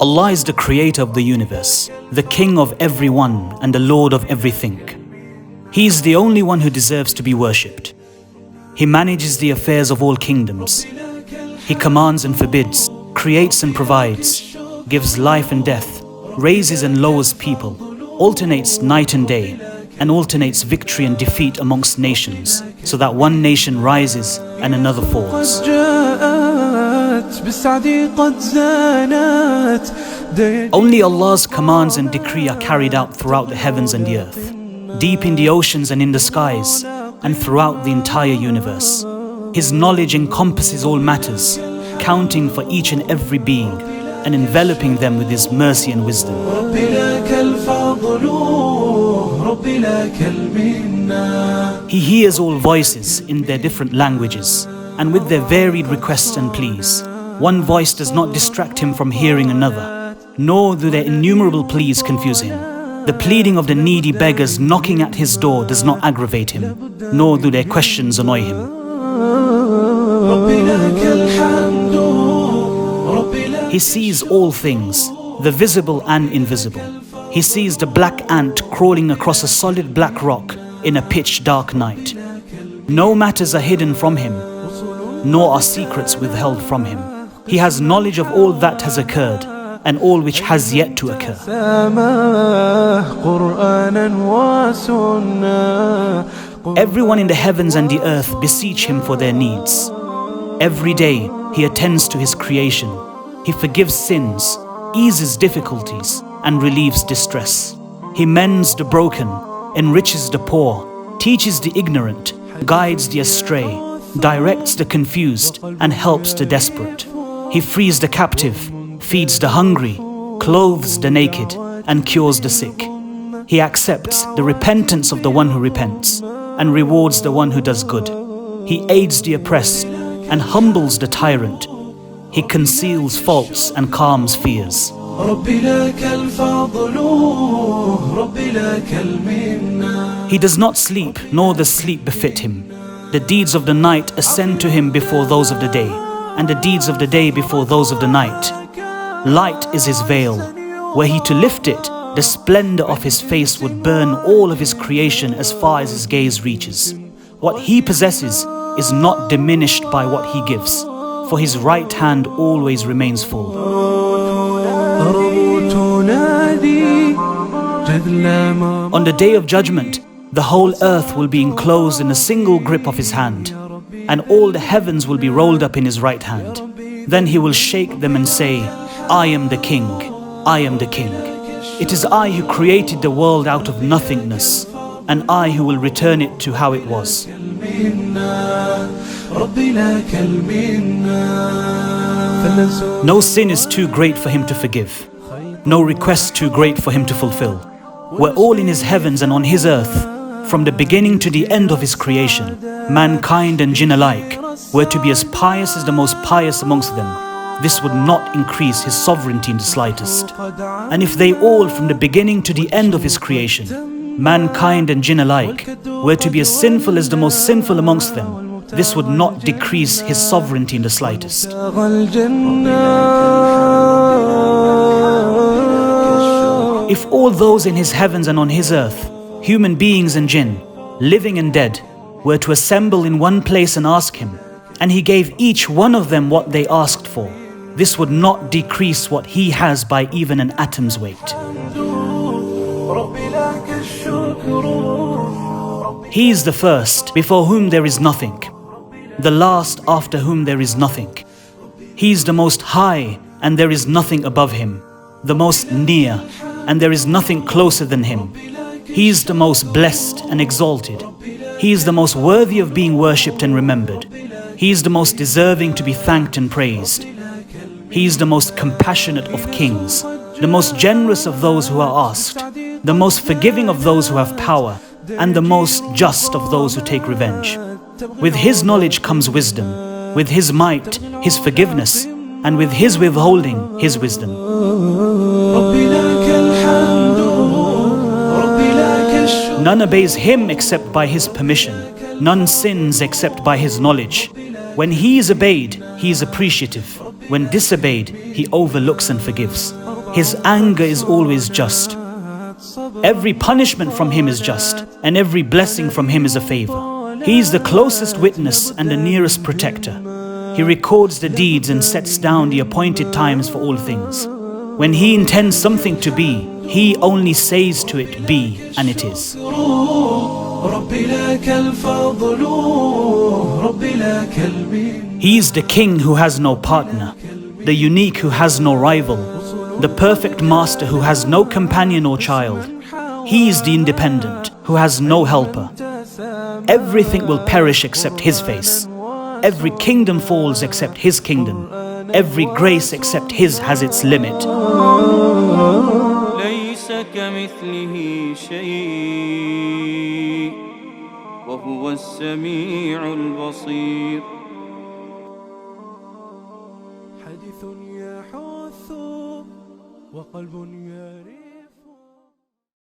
Allah is the creator of the universe, the king of everyone and the lord of everything. He is the only one who deserves to be worshipped. He manages the affairs of all kingdoms. He commands and forbids, creates and provides, gives life and death, raises and lowers people, alternates night and day, and alternates victory and defeat amongst nations, so that one nation rises and another falls. Only Allah's commands and decree are carried out throughout the heavens and the earth, deep in the oceans and in the skies, and throughout the entire universe. His knowledge encompasses all matters, counting for each and every being, and enveloping them with His mercy and wisdom. He hears all voices in their different languages, and with their varied requests and pleas. One voice does not distract Him from hearing another, nor do their innumerable pleas confuse Him. The pleading of the needy beggars knocking at His door does not aggravate Him, nor do their questions annoy Him. He sees all things, the visible and invisible. He sees the black ant crawling across a solid black rock in a pitch dark night. No matters are hidden from Him, nor are secrets withheld from Him. He has knowledge of all that has occurred and all which has yet to occur. Everyone in the heavens and the earth beseech Him for their needs. Every day He attends to His creation. He forgives sins, eases difficulties, and relieves distress. He mends the broken, enriches the poor, teaches the ignorant, guides the astray, directs the confused, and helps the desperate. He frees the captive, feeds the hungry, clothes the naked, and cures the sick. He accepts the repentance of the one who repents, and rewards the one who does good. He aids the oppressed, and humbles the tyrant. He conceals faults and calms fears. He does not sleep, nor does sleep befit Him. The deeds of the night ascend to Him before those of the day, and the deeds of the day before those of the night. Light is His veil. Were He to lift it, the splendor of His face would burn all of His creation as far as His gaze reaches. What He possesses is not diminished by what He gives, for His right hand always remains full. On the day of judgment, the whole earth will be enclosed in a single grip of His hand, and all the heavens will be rolled up in His right hand. Then He will shake them and say, I am the King, I am the King. It is I who created the world out of nothingness, and I who will return it to how it was. No sin is too great for Him to forgive, no request too great for Him to fulfill. We're all in His heavens and on His earth, from the beginning to the end of His creation. Mankind and jinn alike were to be as pious as the most pious amongst them. This would not increase His sovereignty in the slightest. And if they all, from the beginning to the end of His creation, mankind and jinn alike, were to be as sinful as the most sinful amongst them, this would not decrease His sovereignty in the slightest. If all those in His heavens and on His earth, human beings and jinn, living and dead, were to assemble in one place and ask Him, and He gave each one of them what they asked for, this would not decrease what He has by even an atom's weight. He is the first, before whom there is nothing, the last, after whom there is nothing. He is the most high, and there is nothing above Him, the most near, and there is nothing closer than Him. He is the most blessed and exalted. He is the most worthy of being worshipped and remembered. He is the most deserving to be thanked and praised. He is the most compassionate of kings, the most generous of those who are asked, the most forgiving of those who have power, and the most just of those who take revenge. With His knowledge comes wisdom, with His might, His forgiveness, and with His withholding, His wisdom. None obeys Him except by His permission. None sins except by His knowledge. When he is obeyed, he is appreciative. When disobeyed, he overlooks and forgives. His anger is always just. Every punishment from him is just, and every blessing from him is a favor. He is the closest witness and the nearest protector. He records the deeds and sets down the appointed times for all things. When he intends something to be, he only says to it, be, and it is. He is the king who has no partner, the unique who has no rival, the perfect master who has no companion or child. He is the independent who has no helper. Everything will perish except his face. Every kingdom falls except his kingdom. Every grace except his has its limit. وهو السميع البصير. حديث يحث وقلب يريد.